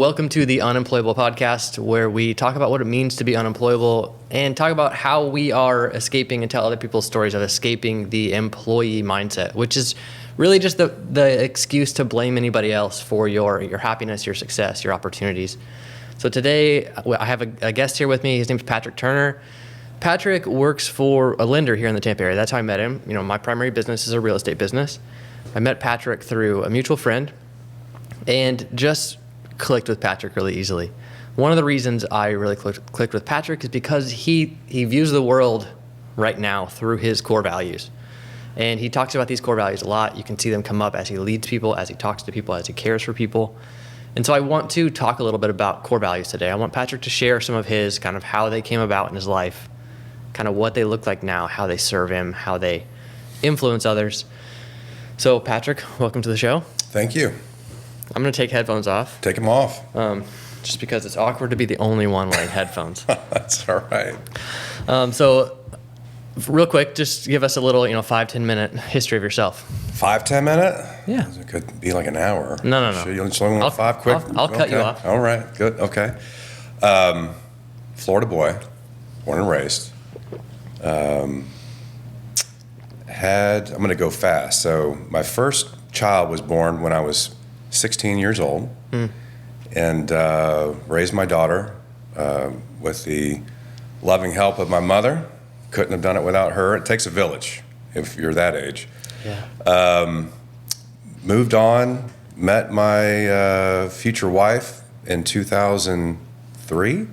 welcome to the Unemployable Podcast, where we talk about what it means to be unemployable and talk about how we are escaping and tell other people's stories of escaping the employee mindset, which is really just the excuse to blame anybody else for your happiness, your success, your opportunities. So today I have a guest here with me. His name's Patrick Turner. Patrick works for a lender here in the Tampa area. That's how I met him. You know, my primary business is a real estate business. I met Patrick through a mutual friend and just clicked with Patrick really easily. One of the reasons I really clicked with Patrick is because he views the world right now through his core values. And he talks about these core values a lot. You can see them come up as he leads people, as he talks to people, as he cares for people. And so I want to talk a little bit about core values today. I want Patrick to share some of his, kind of how they came about in his life, kind of what they look like now, how they serve him, how they influence others. So Patrick, welcome to the show. Thank you. I'm going to take headphones off. Take them off. Just because it's awkward to be the only one wearing headphones. That's all right. So real quick, just give us a little, 5-10 minute history of yourself. 5-10 minute? Yeah. It could be like an hour. No. Sure, you only want 5 quick? I'll cut you off. All right. Good. Okay. Florida boy, born and raised. I'm going to go fast. So my first child was born when I was 16 years old, and raised my daughter with the loving help of my mother. Couldn't have done it without her. It takes a village if you're that age. Yeah. Moved on, met my future wife in 2003,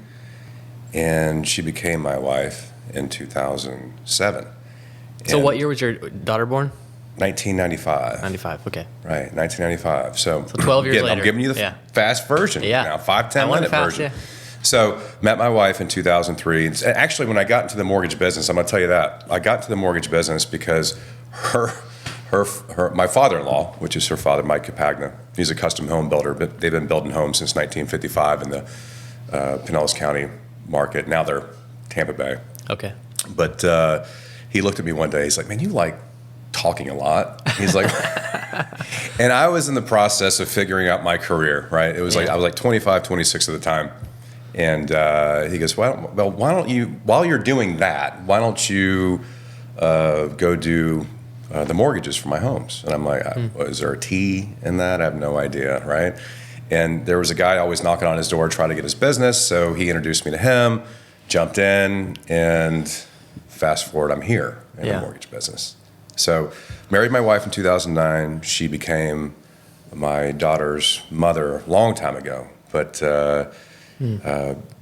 and she became my wife in 2007. So And what year was your daughter born? 1995. 95, okay. Right, 1995. So 12 years later. I'm giving you the fast version now, 5-10 minute version. Yeah. So met my wife in 2003. And actually, when I got into the mortgage business, I'm going to tell you that. I got into the mortgage business because my father-in-law, which is her father, Mike Capagna, he's a custom home builder, but they've been building homes since 1955 in the Pinellas County market. Now they're Tampa Bay. Okay. But he looked at me one day. He's like, "Man, you like talking a lot." He's like, and I was in the process of figuring out my career, right? It was like, I was like 25, 26 at the time. And he goes, why don't you, while you're doing that, why don't you go do the mortgages for my homes? And I'm like, is there a T in that? I have no idea, right? And there was a guy always knocking on his door trying to get his business. So he introduced me to him, jumped in, and fast forward, I'm here in the mortgage business. So married my wife in 2009. She became my daughter's mother a long time ago. But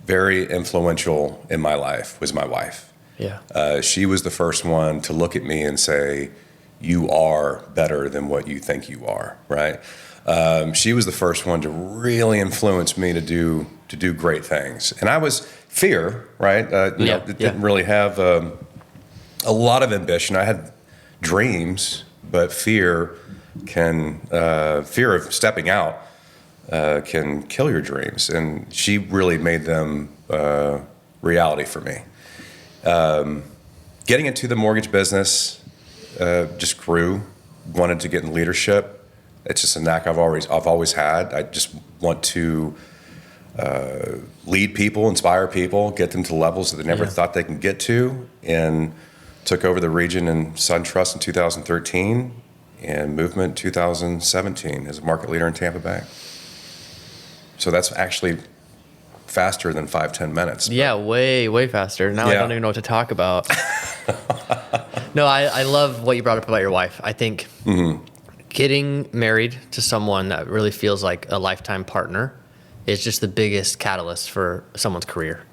very influential in my life was my wife. Yeah. She was the first one to look at me and say, "You are better than what you think you are," right? She was the first one to really influence me to do great things. And I was fear, right? Didn't really have a lot of ambition. I had dreams, but fear of stepping out can kill your dreams. And she really made them reality for me. Getting into the mortgage business just grew. Wanted to get in leadership. It's just a knack I've always had. I just want to lead people, inspire people, get them to levels that they never thought they can get to. And took over the region in SunTrust in 2013 and Movement 2017 as a market leader in Tampa Bay. So that's actually faster than 5-10 minutes. Yeah, way faster. Now I don't even know what to talk about. No, I love what you brought up about your wife. I think getting married to someone that really feels like a lifetime partner is just the biggest catalyst for someone's career.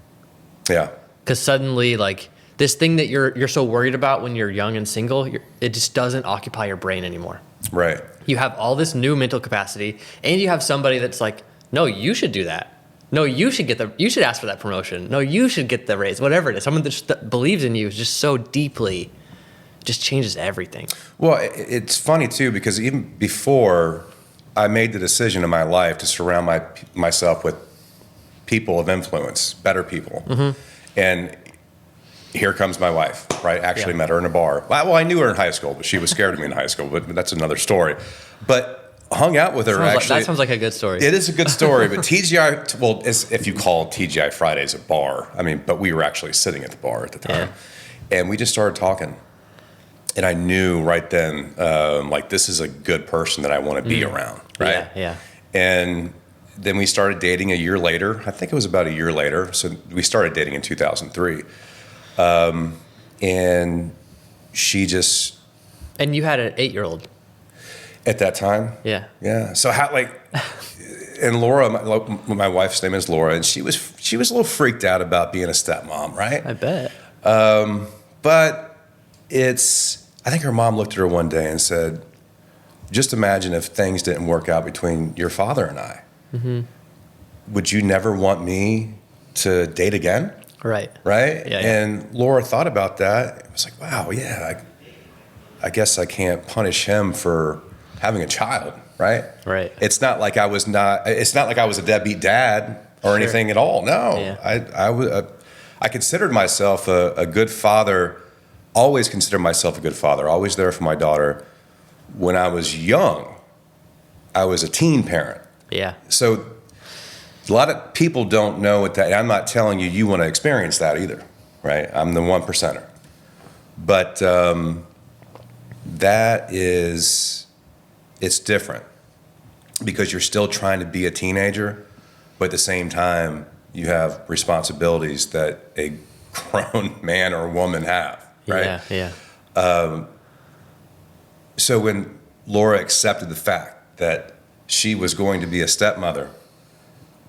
Yeah. Because suddenly, like, this thing that you're so worried about when you're young and single, it just doesn't occupy your brain anymore. Right. You have all this new mental capacity, and you have somebody that's like, no, you should do that. No, you should ask for that promotion. No, you should get the raise, whatever it is. Someone that just believes in you is just so deeply, just changes everything. Well, it's funny too, because even before I made the decision in my life to surround myself with people of influence, better people. And here comes my wife, right? Met her in a bar. Well, I knew her in high school, but she was scared of me in high school, but that's another story. But hung out with her. Actually, That sounds like a good story. it is a good story. But TGI, well, if you call TGI Fridays a bar, I mean, but we were actually sitting at the bar at the time, and we just started talking. And I knew right then, like, this is a good person that I want to be around, right? Yeah. And then we started dating a year later. I think it was about a year later. So we started dating in 2003. And she just... And you had an 8-year-old. At that time? Yeah. Yeah. So how, like... And Laura, my wife's name is Laura, and she was a little freaked out about being a stepmom, right? I bet. But I think her mom looked at her one day and said, just imagine if things didn't work out between your father and I. Mm-hmm. Would you never want me to date again? Right. Right? Yeah. And Laura thought about that. It was like, wow, yeah, I guess I can't punish him for having a child, right? Right. It's not like I was a deadbeat dad or anything at all. No. Yeah. I considered myself a good father. Always considered myself a good father, always there for my daughter. When I was young, I was a teen parent. Yeah. So a lot of people don't know what that, and I'm not telling you want to experience that either, right? I'm the 1%er. But it's different because you're still trying to be a teenager, but at the same time, you have responsibilities that a grown man or woman have. Right? Yeah. So when Laura accepted the fact that she was going to be a stepmother,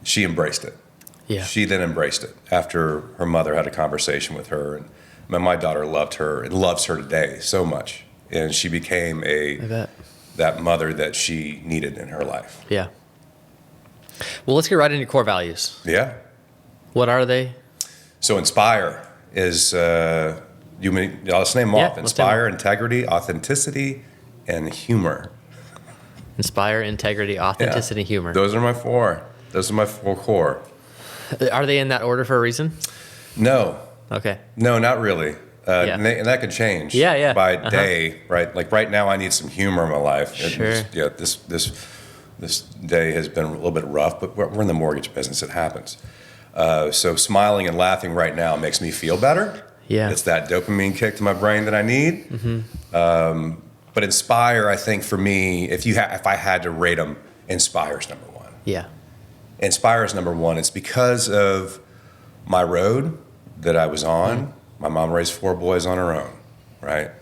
she embraced it. Yeah. She then embraced it after her mother had a conversation with her. And my daughter loved her and loves her today so much. And she became that mother that she needed in her life. Yeah. Well, let's get right into core values. Yeah. What are they? So Inspire is... let's name them off. Inspire, integrity, authenticity, and humor. Inspire, integrity, authenticity, humor. Those are my four. Those are my four core. Are they in that order for a reason? No. Okay. No, not really. And that could change by day, right? Like right now I need some humor in my life. Sure. This day has been a little bit rough, but we're in the mortgage business. It happens. So smiling and laughing right now makes me feel better. Yeah. It's that dopamine kick to my brain that I need. Mm-hmm. But Inspire, I think for me, if I had to rate them, Inspire's number one. Yeah. Inspire's number one. It's because of my road that I was on. Mm-hmm. My mom raised 4 boys on her own, right?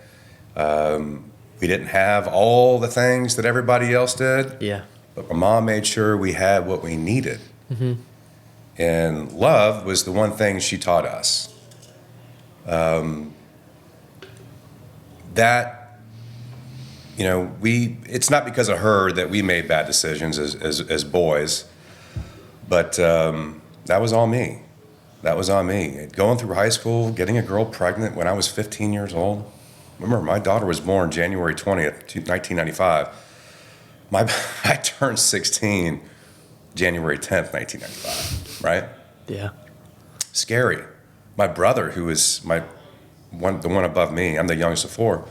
We didn't have all the things that everybody else did. Yeah. But my mom made sure we had what we needed. Mm-hmm. And love was the one thing she taught us. It's not because of her that we made bad decisions as boys, but that was all me. That was on me. Going through high school, getting a girl pregnant when I was 15 years old. Remember, my daughter was born January 20th, 1995. I turned 16 January 10th, 1995, right? Yeah. Scary. My brother, who is the one above me, I'm the youngest of 4,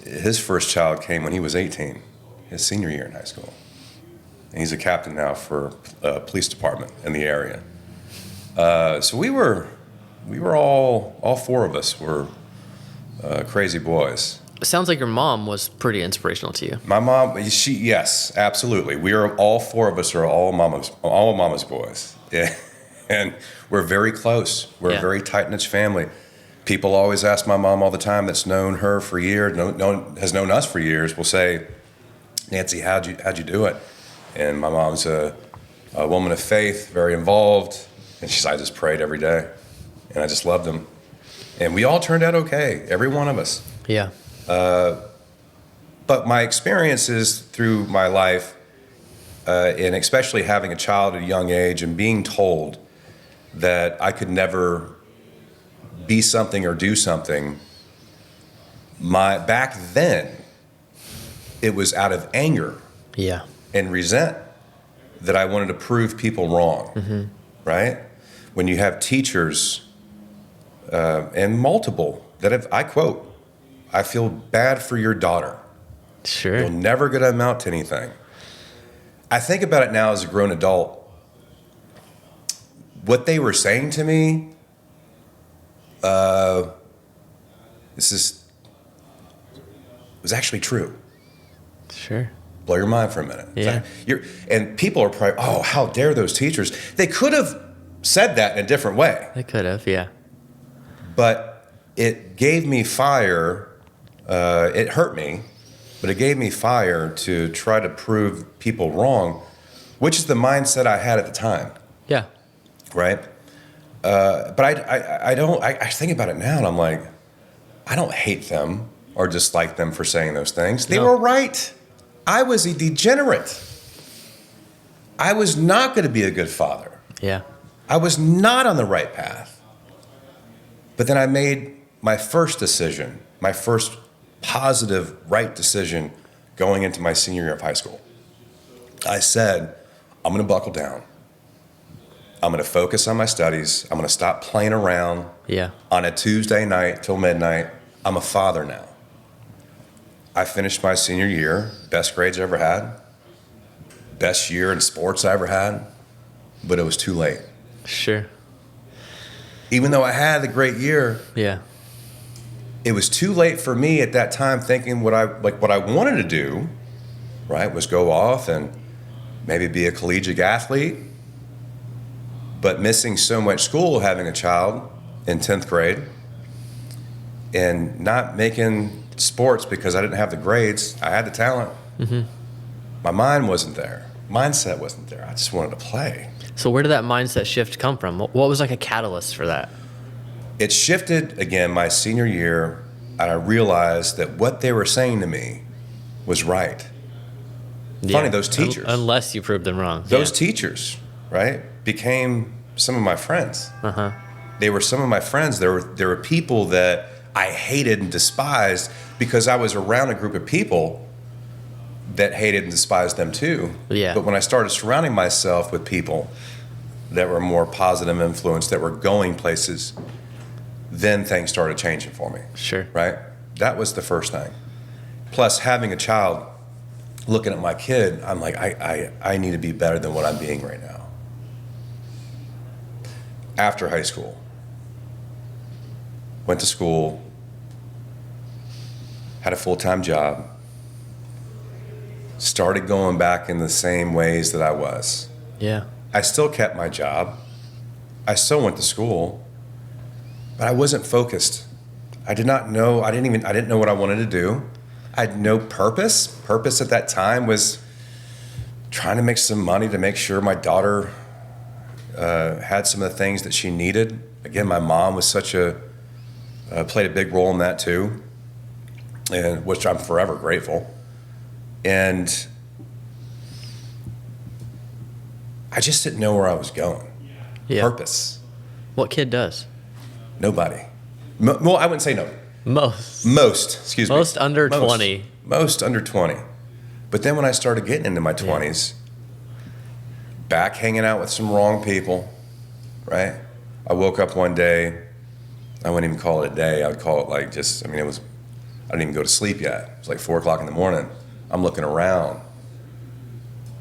his first child came when he was 18, his senior year in high school. And he's a captain now for a police department in the area. So we were all 4 of us were crazy boys. It sounds like your mom was pretty inspirational to you. My mom, yes, absolutely. We are all 4 of us are all mama's boys. Yeah. And we're very close. We're a very tight-knit family. People always ask my mom all the time that's known her for years, has known us for years, will say, Nancy, how'd you do it? And my mom's a woman of faith, very involved. And I just prayed every day. And I just loved them. And we all turned out okay, every one of us. Yeah. But my experiences through my life, and especially having a child at a young age and being told that I could never be something or do something, back then, it was out of anger and resent that I wanted to prove people wrong, right? When you have teachers, and multiple, I quote, I feel bad for your daughter. Sure. You're never going to amount to anything. I think about it now as a grown adult. What they were saying to me, was actually true. Sure. Blow your mind for a minute. Yeah. And people are probably, oh, how dare those teachers? They could have said that in a different way, They could have, yeah. but it gave me fire. It hurt me, but it gave me fire to try to prove people wrong, which is the mindset I had at the time, Yeah. right? But I think about it now and I'm like, I don't hate them or dislike them for saying those things. They No. were right. I was a degenerate. I was not going to be a good father. Yeah. I was not on the right path. But then I made my first decision, my first positive right decision going into my senior year of high school. I said, I'm going to buckle down. I'm going to focus on my studies. I'm going to stop playing around Yeah. on a Tuesday night till midnight. I'm a father now. I finished my senior year, best grades I ever had, best year in sports I ever had, but it was too late. Sure. Even though I had a great year, Yeah. it was too late for me at that time thinking what I wanted to do, right, was go off and maybe be a collegiate athlete, but missing so much school, having a child in 10th grade and not making sports because I didn't have the grades. I had the talent. Mm-hmm. My mind wasn't there. Mindset wasn't there. I just wanted to play. So where did that mindset shift come from? What was like a catalyst for that? It shifted again my senior year, and I realized that what they were saying to me was right. Funny, those teachers. Unless you proved them wrong. Those teachers, right, became some of my friends. Uh-huh. They were some of my friends. There were people that I hated and despised because I was around a group of people that hated and despised them too. Yeah. But when I started surrounding myself with people that were more positive influence, that were going places, then things started changing for me. Sure. Right? That was the first thing. Plus, having a child, looking at my kid, I'm like, I need to be better than what I'm being right now. After high school, went to school, had a full-time job, started going back in the same ways that I was. Yeah. I still kept my job. I still went to school, but I wasn't focused. I did not know, I didn't know what I wanted to do. I had no purpose. Purpose at that time was trying to make some money to make sure my daughter had some of the things that she needed. Again, my mom was played a big role in that too, and which I'm forever grateful. And I just didn't know where I was going. Yeah. Purpose. What kid does? Nobody. Well, I wouldn't say no. Most. Excuse me. Most under 20. Most under 20. But then when I started getting into my 20s, back hanging out with some wrong people, right? I woke up one day, I wouldn't even call it a day. I would call it like I didn't even go to sleep yet. It was like 4 o'clock in the morning. I'm looking around.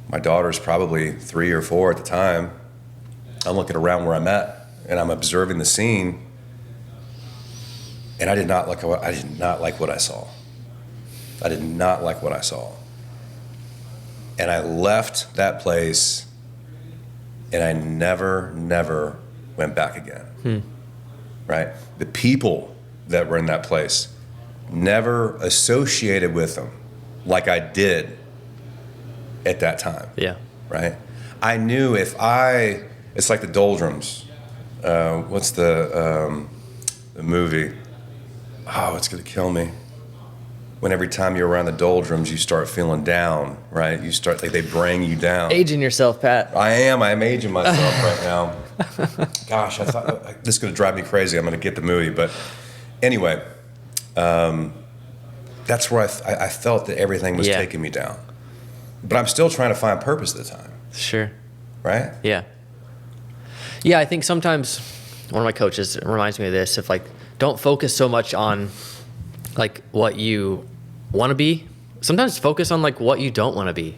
My daughter's probably 3 or 4 at the time. I'm looking around where I'm at, and I'm observing the scene, and I did not like what I saw. I did not like what I saw. And I left that place, and I never went back again. Right? The people that were in that place, never associated with them like I did at that time. Yeah. Right? I knew it's like the doldrums. What's the movie? Oh, it's going to kill me. When every time you're around the doldrums, you start feeling down, right? You start, like, they bring you down. Aging yourself, Pat. I'm aging myself right now. Gosh, I thought this is going to drive me crazy. I'm going to get the movie. But anyway, that's where I felt that everything was taking me down. But I'm still trying to find purpose at the time. Sure. Right? Yeah. Yeah, I think sometimes one of my coaches reminds me of this, if like, don't focus so much on like what you want to be. Sometimes focus on like what you don't want to be.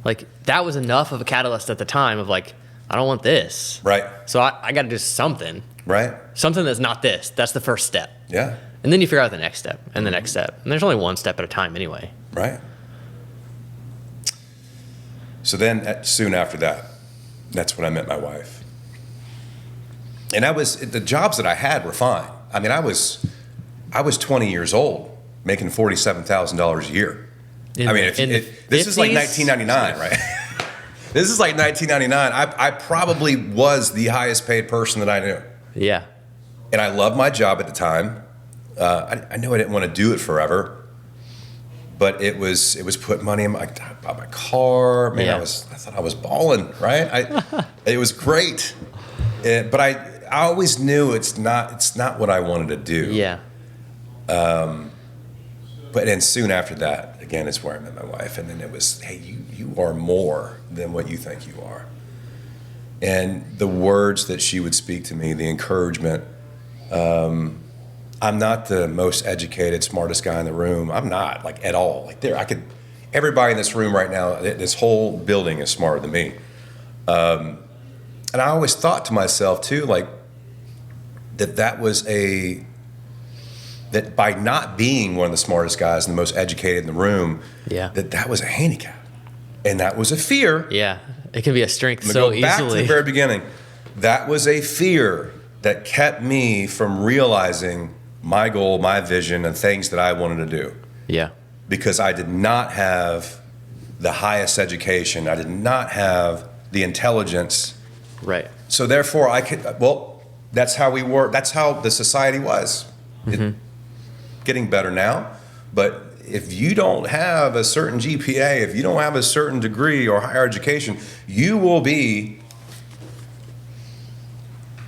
Like that was enough of a catalyst at the time of like, I don't want this. Right. So I got to do something. Right. Something that's not this. That's the first step. Yeah. And then you figure out the next step and the next step. And there's only one step at a time anyway. Right. So then soon after that, that's when I met my wife. And the jobs that I had were fine. I mean, I was 20 years old making $47,000 a year. This is like 1999, right? This is like 1999. I probably was the highest paid person that I knew. Yeah. And I loved my job at the time. I knew I didn't want to do it forever, but it was putting money in I bought my car. Man, Yeah. I thought I was balling, right? It was great. But I always knew it's not what I wanted to do. Yeah. But then soon after that, again, it's where I met my wife. And then it was, hey, you are more than what you think you are. And the words that she would speak to me, the encouragement, I'm not the most educated, smartest guy in the room. I'm not, like, at all. Like, everybody in this room right now, this whole building is smarter than me. And I always thought to myself, too, like, that by not being one of the smartest guys and the most educated in the room, Yeah. that was a handicap. And that was a fear. Yeah. It can be a strength I'm so gonna go back to easily. the very beginning. That was a fear that kept me from realizing my goal, my vision, and things that I wanted to do. Yeah. Because I did not have the highest education. I did not have the intelligence. Right. So therefore, that's how we were. That's how the society was. Getting better now, but if you don't have a certain GPA, if you don't have a certain degree or higher education, you will be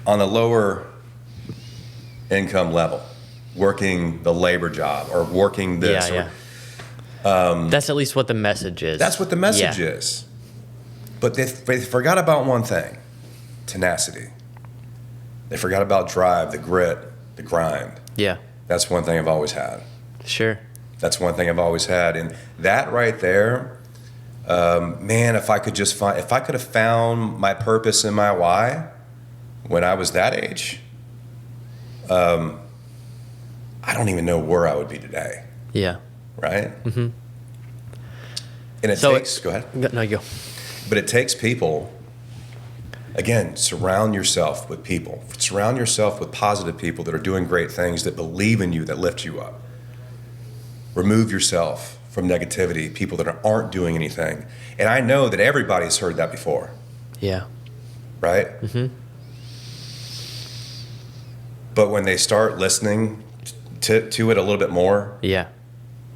on a lower income level, working the labor job or working this. Yeah. That's at least what the message is. That's what the message Yeah. is. But they forgot about one thing: tenacity. They forgot about drive, the grit, the grind. Yeah. That's one thing I've always had. Sure. That's one thing I've always had. And that right there, man, if I could have found my purpose and my why when I was that age, I don't even know where I would be today. Yeah. Right? Mm-hmm. And go ahead. No, you go. But it takes people, again, surround yourself with people. Surround yourself with positive people that are doing great things, that believe in you, that lift you up. Remove yourself from negativity, people that aren't doing anything. And I know that everybody's heard that before, Yeah. right? Mm-hmm. But when they start listening to it a little bit more, Yeah.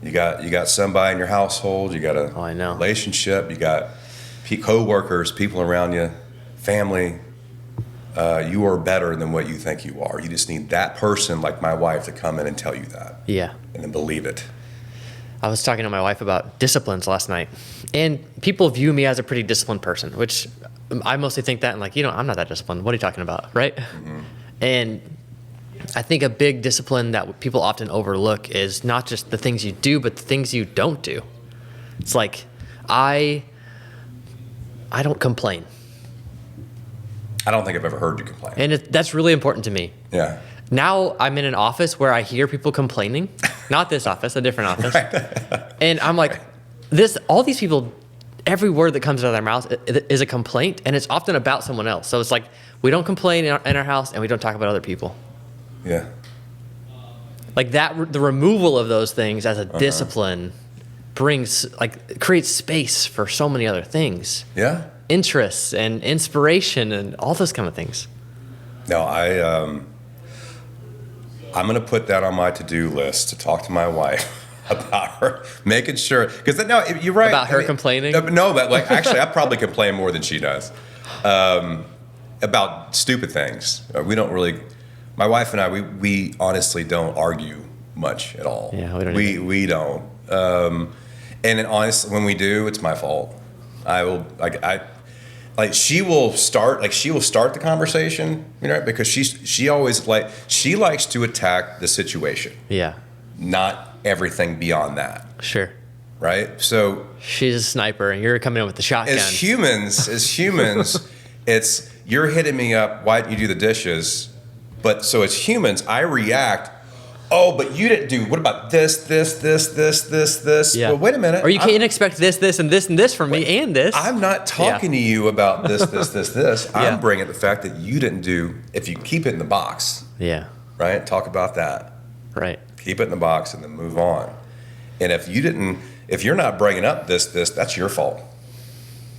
you got somebody in your household, you got a Oh, I know. relationship, you got co-workers, people around you, family. You are better than what you think you are. You just need that person, like my wife, to come in and tell you that, Yeah. and then believe it. I was talking to my wife about disciplines last night, and people view me as a pretty disciplined person, which I mostly think that, and like, I'm not that disciplined. What are you talking about, right? Mm-hmm. And I think a big discipline that people often overlook is not just the things you do, but the things you don't do. It's like, I don't complain. I don't think I've ever heard you complain. And that's really important to me. Yeah. Now I'm in an office where I hear people complaining, not this office, a different office. And I'm like, all these people, every word that comes out of their mouth is a complaint, and it's often about someone else. So it's like, we don't complain in our house, and we don't talk about other people. Yeah. Like that, the removal of those things as a discipline creates space for so many other things. Yeah. Interests and inspiration and all those kind of things. No, I'm going to put that on my to-do list to talk to my wife about her, making sure, because no, you're right. About her complaining? No, but like actually, I probably complain more than she does about stupid things. We don't really. My wife and I, we honestly don't argue much at all. Yeah, we don't. We don't. And then honestly, when we do, it's my fault. She will start the conversation, because she always she likes to attack the situation, Yeah. not everything beyond that. Sure. right? So She's a sniper, and you're coming in with the shotgun. as humans, it's you're hitting me up. Why didn't you do the dishes? But so as humans, I react. Oh, but you didn't do. What about this? Yeah. Well, wait a minute. Or you can't expect this, and this from me, and this. I'm not talking to you about this. Yeah. I'm bringing the fact that you didn't do. If you keep it in the box, Yeah. right? Talk about that. Right. Keep it in the box and then move on. And if you're not bringing up this, that's your fault.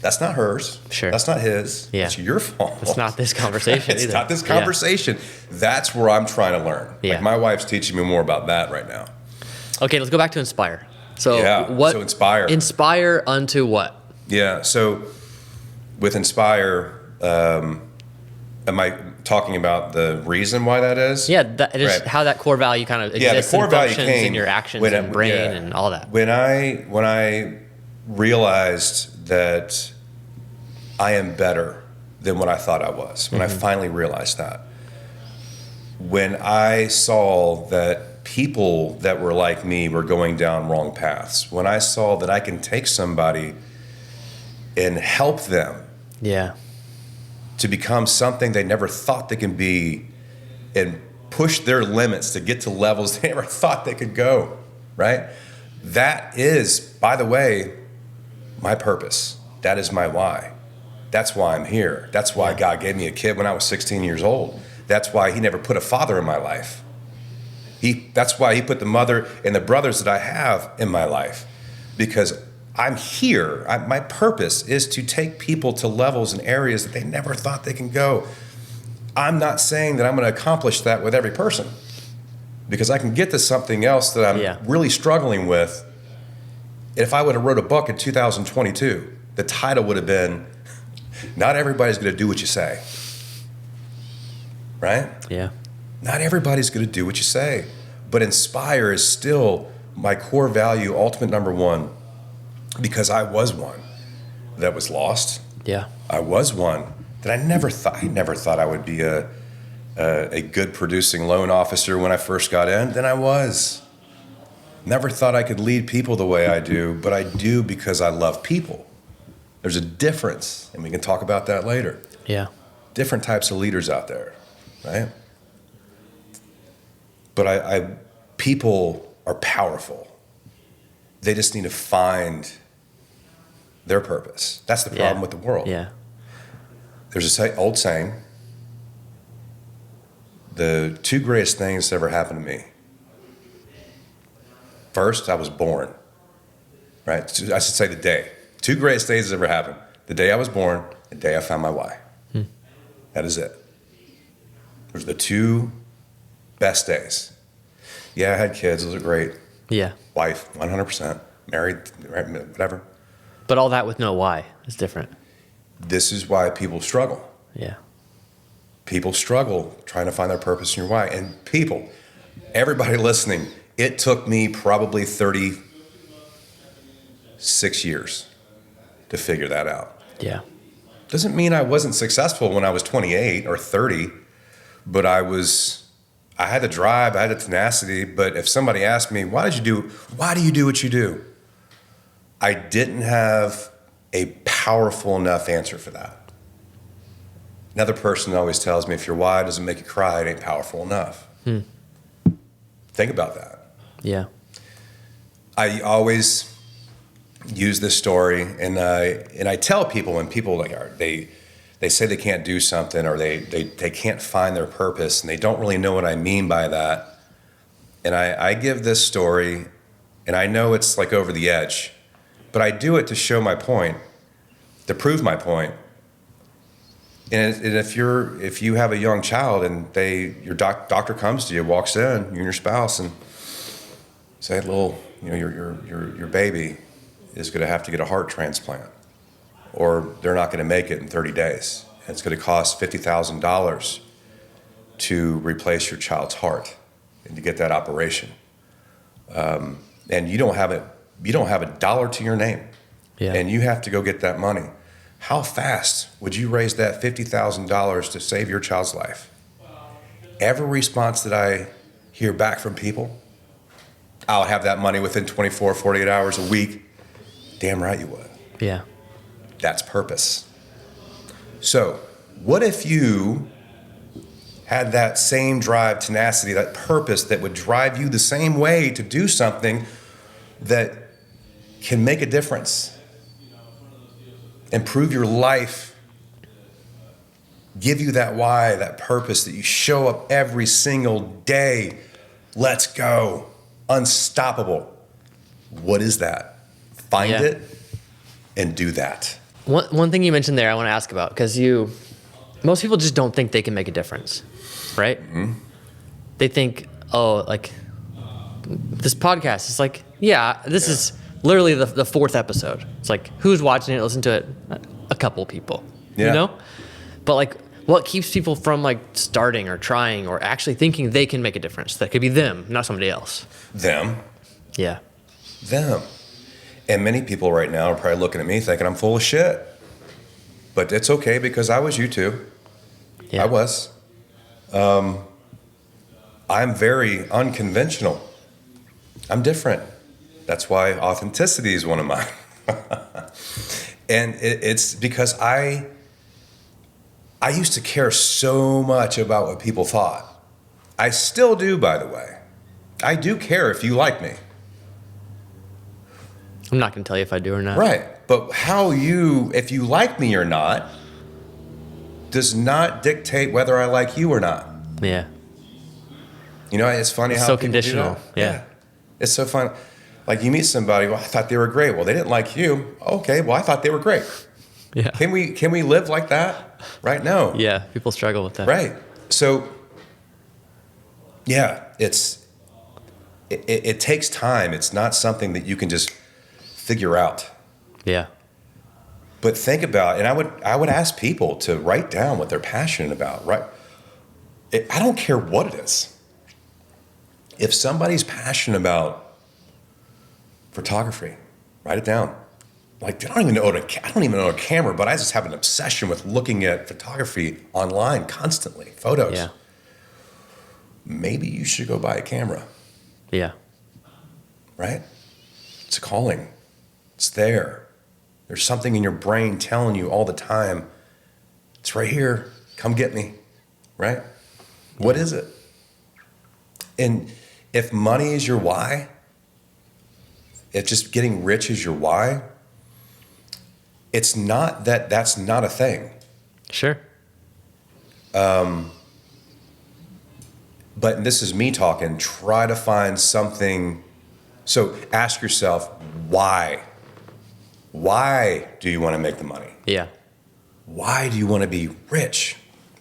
That's not hers. Sure. That's not his. Yeah. It's your fault. It's not this conversation It's either. not this Yeah. conversation. That's where I'm trying to learn. Yeah. Like my wife's teaching me more about that right now. Okay, let's go back to inspire. So Yeah, what? so inspire. Inspire unto what? Yeah. So with Inspire, am I talking about the reason why that is? Yeah, that is Right. how that core value kind of exists the core and value functions came in your actions when and brain and all that. When I realized that I am better than what I thought I was, when I finally realized that, when I saw that people that were like me were going down wrong paths, when I saw that I can take somebody and help them Yeah. to become something they never thought they can be and push their limits to get to levels they never thought they could go, right? That is, by the way, my purpose. That is my why. That's why I'm here. That's why God gave me a kid when I was 16 years old. That's why he never put a father in my life. That's why he put the mother and the brothers that I have in my life, because I'm here. My purpose is to take people to levels and areas that they never thought they can go. I'm not saying that I'm going to accomplish that with every person, because I can get to something else that I'm really struggling with. If I would have wrote a book in 2022, the title would have been, "Not everybody's going to do what you say." Right? Yeah. Not everybody's going to do what you say. But inspire is still my core value, ultimate number one, because I was one that was lost. Yeah. I was one that I never thought I would be a good producing loan officer when I first got in. Then I was. Never thought I could lead people the way I do, but I do because I love people. There's a difference, and we can talk about that later. Yeah. Different types of leaders out there, right? But people are powerful. They just need to find their purpose. That's the problem with the world. Yeah. There's an old saying, the two greatest things that ever happened to me. First, I was born, right? I should say the day. Two greatest days that ever happened. The day I was born, the day I found my why. That is it. Those are the two best days. Yeah, I had kids. Those are great. Yeah. Wife, 100%. Married, whatever. But all that with no why is different. This is why people struggle. Yeah. People struggle trying to find their purpose in your why. And people, everybody listening, it took me probably 36 years to figure that out. Yeah. Doesn't mean I wasn't successful when I was 28 or 30, but I had the drive, I had the tenacity. But if somebody asked me, why do you do what you do? I didn't have a powerful enough answer for that. Another person always tells me, if your why doesn't make you cry, it ain't powerful enough. Think about that. Yeah. I always use this story, and I tell people when people they say they can't do something, or they can't find their purpose, and they don't really know what I mean by that. And I give this story, and I know it's like over the edge, but I do it to show my point, to prove my point. And if you have a young child and your doctor comes to you, walks in, you and your spouse, and say, your baby is going to have to get a heart transplant, or they're not going to make it in 30 days. And it's going to cost $50,000 to replace your child's heart and to get that operation. And you don't have a dollar to your name, and you have to go get that money. How fast would you raise that $50,000 to save your child's life? Every response that I hear back from people, I'll have that money within 24, 48 hours a week. Damn right you would. Yeah. That's purpose. So, what if you had that same drive, tenacity, that purpose that would drive you the same way to do something that can make a difference, improve your life, give you that why, that purpose, that you show up every single day. Let's go. Unstoppable. What is that? Find it and do that. One thing you mentioned there I want to ask about, because most people just don't think they can make a difference, right? Mm-hmm. They think, oh, like this podcast is like, this is literally the fourth episode. It's like, who's watching it, listen to it? A couple people, you know? But like, what keeps people from like starting or trying or actually thinking they can make a difference? That could be them, not somebody else. Them. Yeah. Them. And many people right now are probably looking at me thinking I'm full of shit. But it's okay because I was you too. Yeah. I was. I'm very unconventional. I'm different. That's why authenticity is one of mine. And it's because I used to care so much about what people thought. I still do, by the way. I do care if you like me. I'm not going to tell you if I do or not. Right. But if you like me or not, does not dictate whether I like you or not. Yeah. You know, it's funny how so people conditional. Do that. Yeah. It's so fun. Like you meet somebody, well, I thought they were great. Well, they didn't like you. Okay, well, I thought they were great. Yeah. Can we live like that? Right? No. Yeah, people struggle with that. Right. So, yeah, it takes time. It's not something that you can just figure out. Yeah. But think about, and I would ask people to write down what they're passionate about. Right? I don't care what it is. If somebody's passionate about photography, write it down. Like I don't even know a camera, but I just have an obsession with looking at photography online constantly, photos. Yeah. Maybe you should go buy a camera. Yeah. Right? It's a calling. It's there. There's something in your brain telling you all the time, it's right here. Come get me. Right? What is it? And if money is your why, if just getting rich is your why, it's not that's not a thing. Sure. But this is me talking, try to find something. So ask yourself, why? Why do you want to make the money? Yeah. Why do you want to be rich?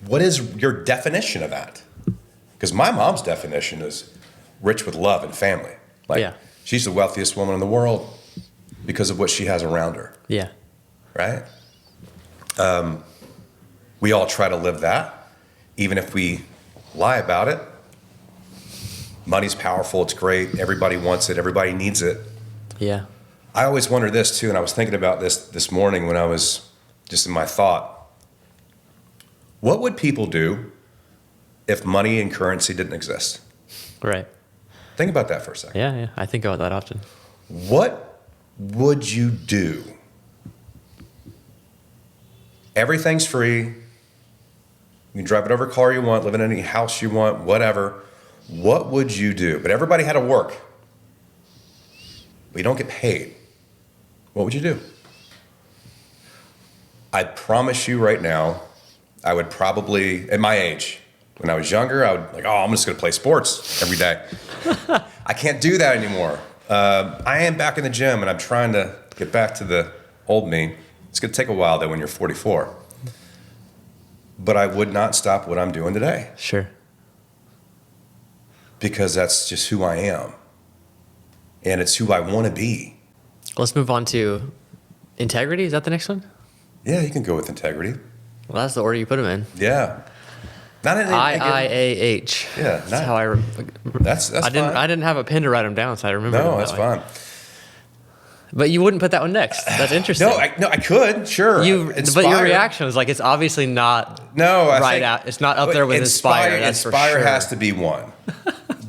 What is your definition of that? Because my mom's definition is rich with love and family. She's the wealthiest woman in the world because of what she has around her. Yeah. Right? We all try to live that, even if we lie about it. Money's powerful. It's great. Everybody wants it. Everybody needs it. Yeah. I always wonder this too, and I was thinking about this morning when I was just in my thought. What would people do if money and currency didn't exist? Right. Think about that for a second. Yeah. I think about that often. What would you do? Everything's free. You can drive whatever car you want, live in any house you want, whatever. What would you do? But everybody had to work. But you don't get paid. What would you do? I promise you right now, I would probably, at my age, when I was younger, I would I'm just going to play sports every day. I can't do that anymore. I am back in the gym, and I'm trying to get back to the old me. It's going to take a while, though, when you're 44. But I would not stop what I'm doing today. Sure. Because that's just who I am. And it's who I want to be. Let's move on to integrity. Is that the next one? Yeah, you can go with integrity. Well, that's the order you put them in. Yeah. Not in IIAH. Yeah. That's how I. That's I didn't have a pen to write them down, so I remember. No, that's fine. But you wouldn't put that one next. That's interesting. No, I could, sure. But your reaction was like, it's obviously not. No, It's not up there with Inspire. That's Inspire for sure. has to be one.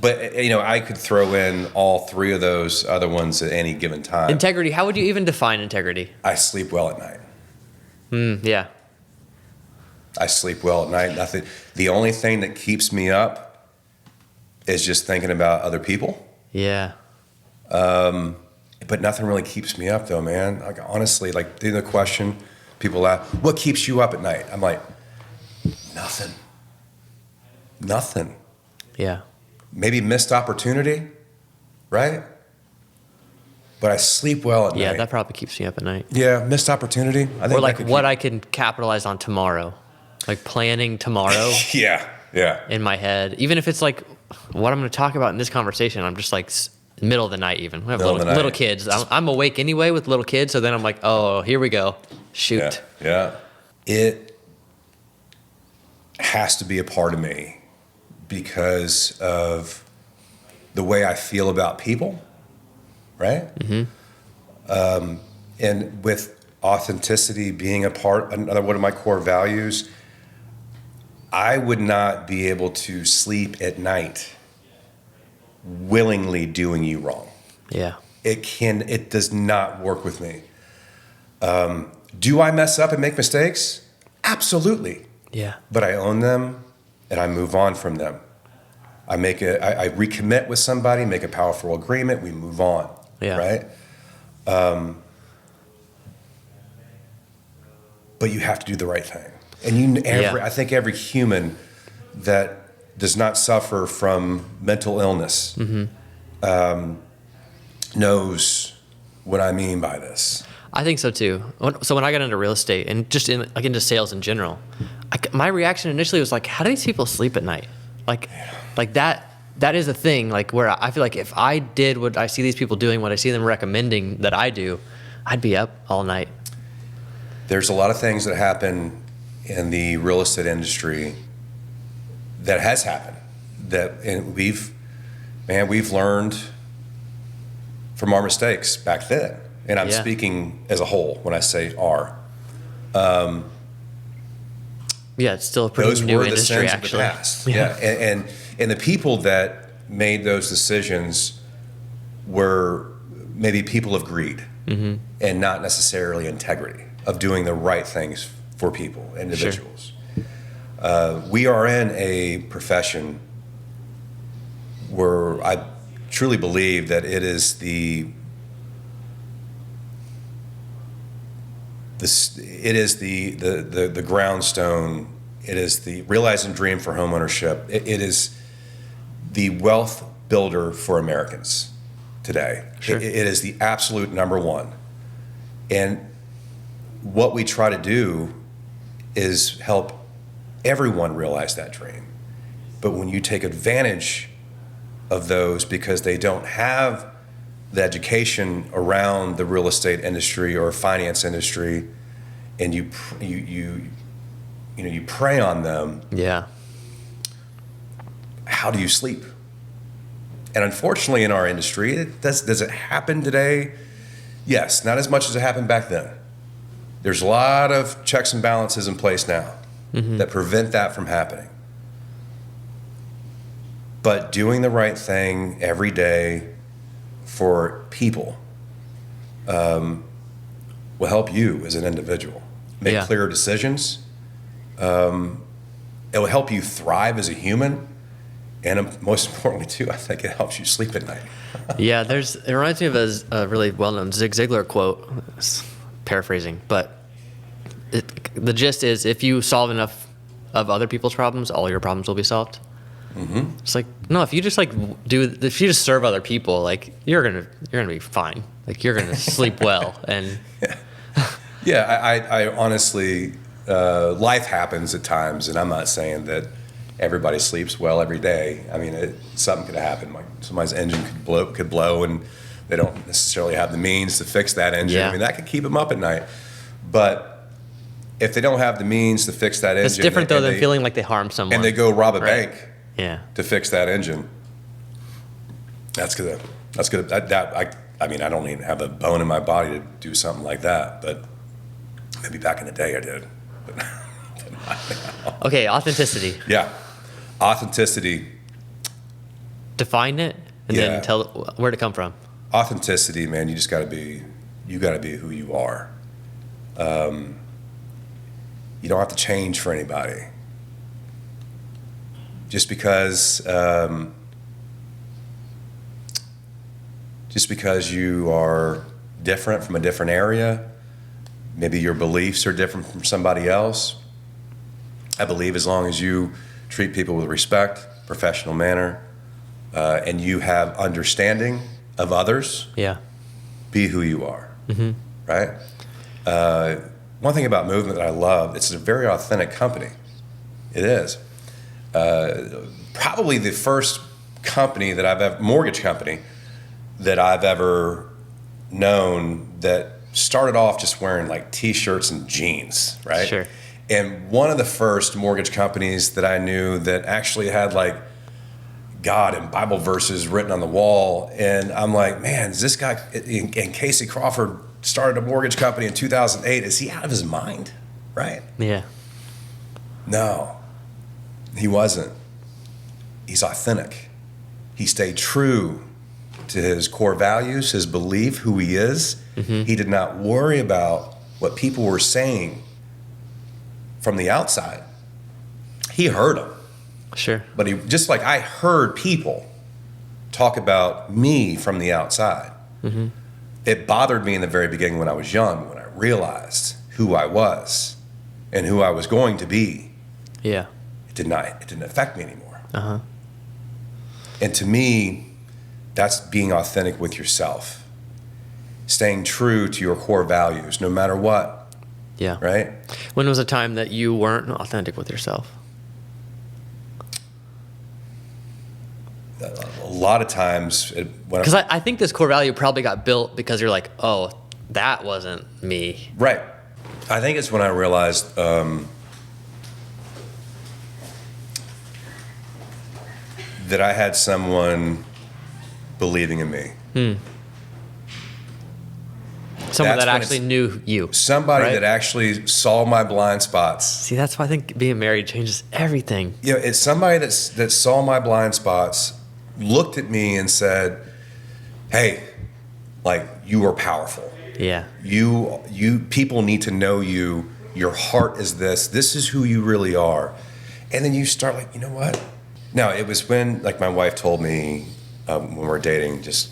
But I could throw in all three of those other ones at any given time. Integrity. How would you even define integrity? I sleep well at night. Yeah. I sleep well at night. Nothing. The only thing that keeps me up is just thinking about other people. Yeah. But nothing really keeps me up though, man. Like honestly, like the question people ask, what keeps you up at night? I'm like, nothing. Nothing. Yeah. Maybe missed opportunity, right? But I sleep well at night. Yeah, that probably keeps me up at night. Yeah, missed opportunity. I think Or like what I can capitalize on tomorrow. Like planning tomorrow Yeah. in my head. Even if it's like what I'm going to talk about in this conversation, I'm just like middle of the night even. We have Middle of the night. little kids. I'm awake anyway with little kids, so then I'm like, oh, here we go. Shoot. Yeah. It has to be a part of me because of the way I feel about people, right? Mm-hmm. And with authenticity being another one of my core values, I would not be able to sleep at night willingly doing you wrong. Yeah. It does not work with me. Do I mess up and make mistakes? Absolutely. Yeah. But I own them and I move on from them. I recommit with somebody, make a powerful agreement, we move on. Yeah. Right? But you have to do the right thing. And I think every human that does not suffer from mental illness knows what I mean by this. I think so too. So when I got into real estate and just into sales in general, my reaction initially was like, how do these people sleep at night? Like that is a thing. Like where I feel like if I did what I see these people doing, what I see them recommending that I do, I'd be up all night. There's a lot of things that happen in the real estate industry that has happened and we've learned from our mistakes back then. And I'm speaking as a whole when I say our. It's still a pretty new industry, actually. Of the past. Yeah. And the people that made those decisions were maybe people of greed and not necessarily integrity of doing the right things for people, individuals. Sure. We are in a profession where I truly believe that it is the groundstone. It is the realizing dream for homeownership. It is the wealth builder for Americans today. Sure. It is the absolute number one. And what we try to do is help everyone realize that dream. But when you take advantage of those because they don't have the education around the real estate industry or finance industry, and you prey on them. Yeah. How do you sleep? And unfortunately, in our industry, does it happen today? Yes, not as much as it happened back then. There's a lot of checks and balances in place now that prevent that from happening. But doing the right thing every day for people will help you as an individual make clearer decisions. It will help you thrive as a human, and most importantly too, I think it helps you sleep at night. It reminds me of a really well-known Zig Ziglar quote, paraphrasing, but the gist is if you solve enough of other people's problems, all your problems will be solved. Mm-hmm. It's like, no, if you just if you just serve other people, like you're gonna be fine. Like you're gonna sleep well. And I honestly, life happens at times, and I'm not saying that everybody sleeps well every day. I mean, something could happen. Like somebody's engine could blow, and they don't necessarily have the means to fix that engine. Yeah. I mean, that could keep them up at night. But if they don't have the means to fix that engine, it's different though than feeling like they harm someone. And they go rob a bank. Yeah. To fix that engine. That's good. I mean, I don't even have a bone in my body to do something like that, but maybe back in the day I did. But not now. Okay, authenticity. Yeah. Authenticity. define it and Yeah. then tell where'd it come from. Authenticity, man. You just got to be. You got to be who you are. You don't have to change for anybody. Just because you are different from a different area, maybe your beliefs are different from somebody else. I believe as long as you treat people with respect, professional manner, and you have understanding of others, Yeah. be who you are, right? One thing about Movement that I love, it's a very authentic company. It is. Probably the first company that I've ever, mortgage company that I've ever known that started off just wearing like t-shirts and jeans, right? Sure. And one of the first mortgage companies that I knew that actually had like God and Bible verses written on the wall. And I'm like, man, is this guy, and Casey Crawford started a mortgage company in 2008. Is he out of his mind? Right? Yeah. No, he wasn't. He's authentic. He stayed true to his core values, his belief, who he is. He did not worry about what people were saying from the outside. He heard them. Sure. But he, just like I heard people talk about me from the outside. It bothered me in the very beginning when I was young, when I realized who I was and who I was going to be. Yeah. It didn't affect me anymore. Uh-huh. And to me, that's being authentic with yourself. Staying true to your core values, no matter what, Yeah. right? When was a time that you weren't authentic with yourself? A lot of times, Because I think this core value probably got built because you're like, oh, that wasn't me. right. I think it's when I realized that I had someone believing in me. Someone That's that when actually it's- knew you. Somebody Right? that actually saw my blind spots. See, that's why I think being married changes everything. You know, it's somebody that saw my blind spots, looked at me and said, "Hey, like you are powerful. Yeah. You people need to know you. Your heart is this. This is who you really are." And then you start like, you know what? No, it was when like my wife told me when we were dating, just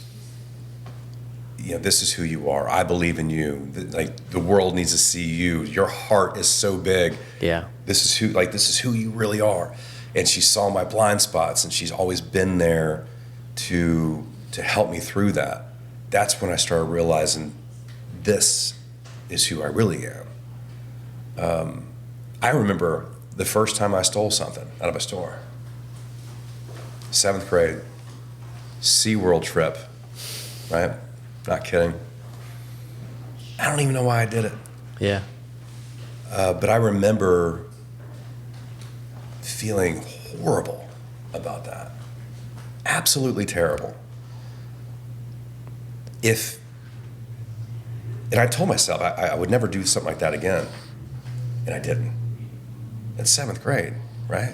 this is who you are. I believe in you. Like the world needs to see you. Your heart is so big. Yeah. This is who you really are. And she saw my blind spots, and she's always been there to help me through that. That's when I started realizing this is who I really am. I remember the first time I stole something out of a store. 7th grade, SeaWorld trip, right? Not kidding. I don't even know why I did it. Yeah. But I remember feeling horrible about that. Absolutely terrible. And I told myself I would never do something like that again. And I didn't. In 7th grade, right?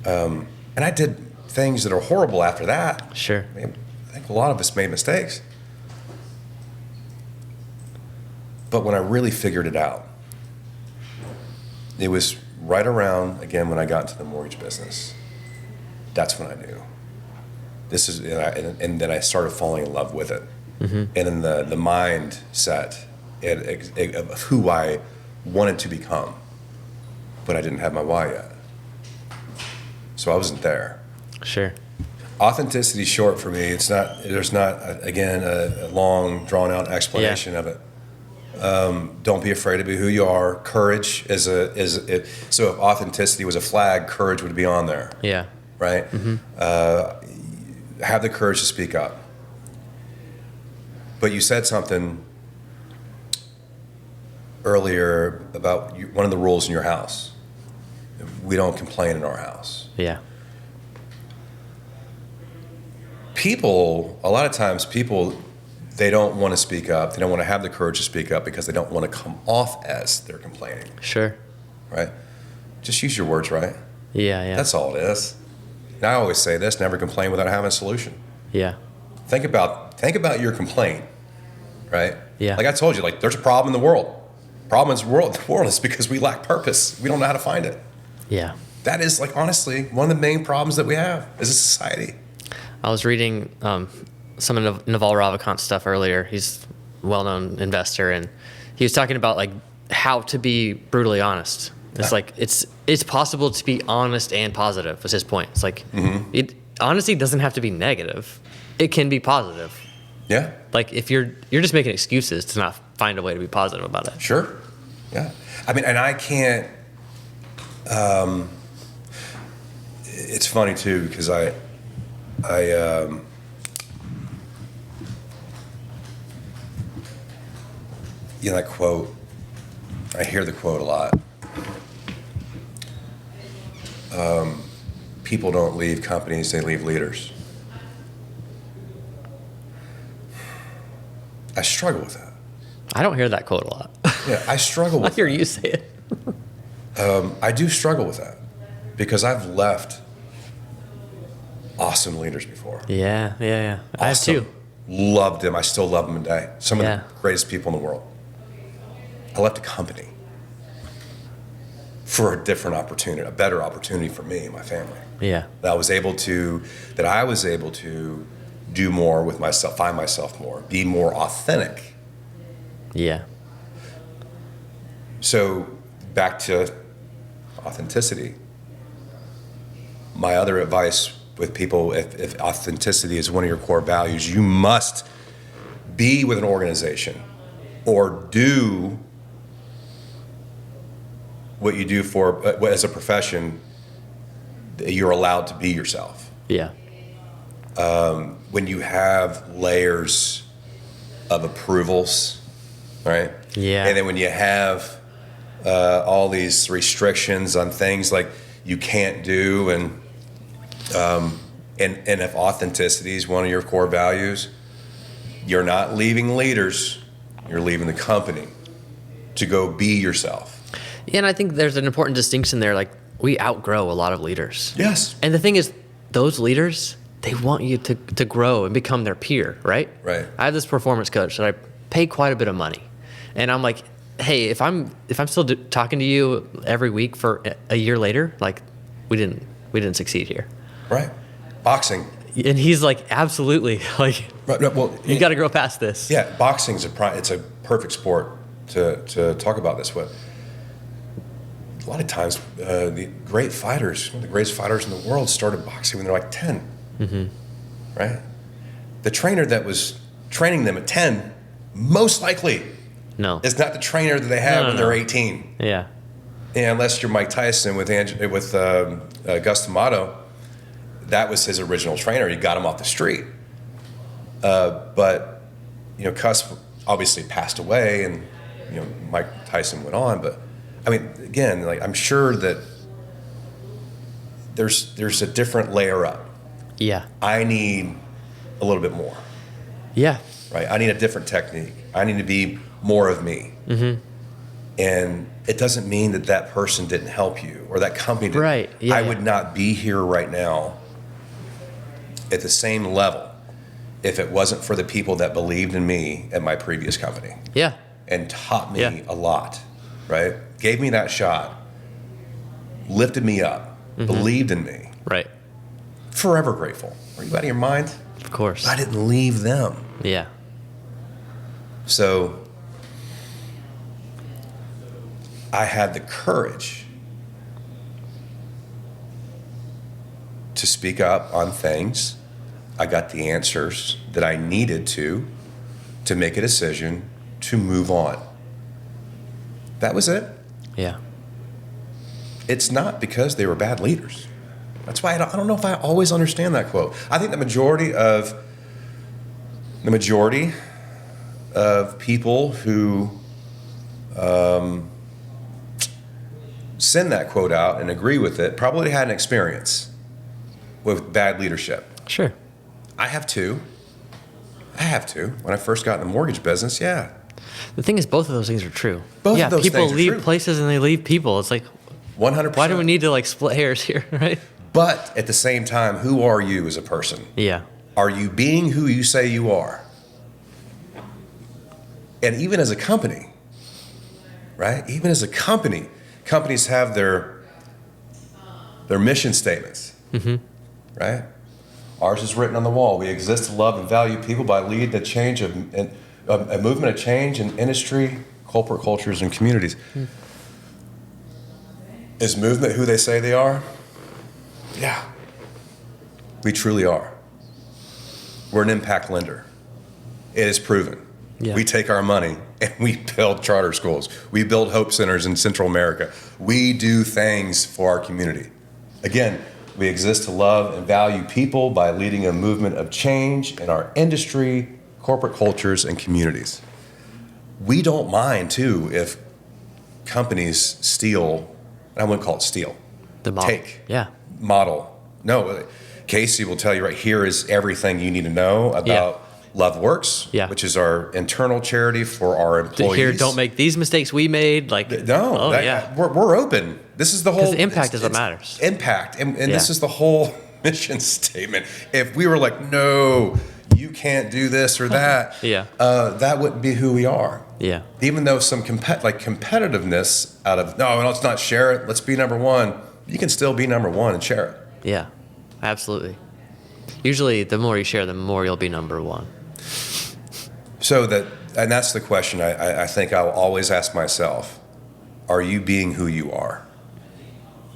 And I did things that are horrible after that. Sure. I think a lot of us made mistakes. But when I really figured it out, it was right around, again, when I got into the mortgage business. That's when I knew. This is, and then I started falling in love with it. And then the mindset of who I wanted to become, but I didn't have my why yet. So I wasn't there. Sure. Authenticity is short for me. It's not. There's not again a long, drawn out explanation of it. Don't be afraid to be who you are. Courage is it. So if authenticity was a flag, courage would be on there, Yeah. right? Have the courage to speak up. But you said something earlier about one of the rules in your house. We don't complain in our house. Yeah. People, a lot of times people, they don't want to speak up. They don't want to have the courage to speak up because they don't want to come off as they're complaining, Sure. right? Just use your words right. Yeah. Yeah. That's all it is. And I always say this: never complain without having a solution. Yeah. Think about your complaint, right? Yeah. Like I told you, like there's a problem in the world. Problem in the world is because we lack purpose. We don't know how to find it. Yeah. That is, like, honestly, one of the main problems that we have as a society. I was reading some of Naval Ravikant stuff earlier. He's a well-known investor, and he was talking about like how to be brutally honest. It's like it's possible to be honest and positive. Was his point. It's like honesty doesn't have to be negative. It can be positive. Yeah. Like if you're just making excuses to not find a way to be positive about it. Sure. Yeah. I mean, and I can't. It's funny too because I you know that quote. I hear the quote a lot. People don't leave companies; they leave leaders. I struggle with that. I don't hear that quote a lot. Yeah, I struggle I with hear that. you say it. I do struggle with that because I've left awesome leaders before. Yeah. I have Awesome. too. Loved them. I still love them today. Some of Yeah. the greatest people in the world. I left a company for a different opportunity, a better opportunity for me and my family. Yeah. That I was able to do more with myself, find myself more, be more authentic. Yeah. So back to authenticity. My other advice with people, if authenticity is one of your core values, you must be with an organization or do what you do for as a profession. You're allowed to be yourself. Yeah. When you have layers of approvals, right? Yeah. And then when you have all these restrictions on things like you can't do, and if authenticity is one of your core values, you're not leaving leaders, you're leaving the company to go be yourself. Yeah, and I think there's an important distinction there. Like we outgrow a lot of leaders. Yes. And the thing is, those leaders, they want you to grow and become their peer, right? Right. I have this performance coach that I pay quite a bit of money, and I'm like, hey, if I'm still talking to you every week for a year later, like we didn't succeed here. Right. Boxing. And he's like, absolutely, like Right. Well, you got to grow past this. yeah, boxing's it's a perfect sport to talk about this with. A lot of times, the great fighters, one of the greatest fighters in the world, started boxing when they're like 10. Mm-hmm. Right? The trainer that was training them at 10, most likely, No. is not the trainer that they have No. when they're 18. Yeah. And unless you're Mike Tyson with Gus D'Amato, that was his original trainer. He got him off the street. But Gus obviously passed away, and Mike Tyson went on. But I mean, again, like I'm sure that there's a different layer up. Yeah. I need a little bit more, Yeah. right? I need a different technique. I need to be more of me. Mm-hmm. And it doesn't mean that person didn't help you or that company didn't. Right. Yeah, I yeah. would not be here right now at the same level if it wasn't for the people that believed in me at my previous company Yeah. and taught me Yeah. a lot, right? Gave me that shot, lifted me up, believed in me. Right. Forever grateful. Are you out of your mind? Of course. I didn't leave them. Yeah. So I had the courage to speak up on things. I got the answers that I needed to make a decision to move on. That was it. Yeah. It's not because they were bad leaders. That's why I don't know if I always understand that quote. I think the majority of people who send that quote out and agree with it probably had an experience with bad leadership. Sure. I have too. When I first got in the mortgage business, yeah. The thing is, both of those things are true. Both yeah, of those people things are leave true. places and they leave people. It's like, 100%. why do we need to like split hairs here, right? But at the same time, who are you as a person? Yeah. Are you being who you say you are? And even as a company, right? Even as a company, companies have their mission statements, right? Ours is written on the wall. We exist to love and value people by leading a movement of change in industry, corporate cultures, and communities. Is movement who they say they are? Yeah. We truly are. We're an impact lender. It is proven. Yeah. We take our money and we build charter schools. We build hope centers in Central America. We do things for our community. Again, we exist to love and value people by leading a movement of change in our industry, corporate cultures, and communities. We don't mind, too, if companies steal, and I wouldn't call it steal. The model. Take. Yeah. Model. No, Casey will tell you right here is everything you need to know about Love Works, which is our internal charity for our employees. Here, don't make these mistakes we made. We're open. This is the whole. Because impact is what matters. Impact, and this is the whole mission statement. If we were like, no, you can't do this or that, that wouldn't be who we are. Yeah. Even though some competitiveness out of no, let's not share it. Let's be number one. You can still be number one and share it. Yeah, absolutely. Usually, the more you share, the more you'll be number one. And that's the question I think I'll always ask myself: are you being who you are?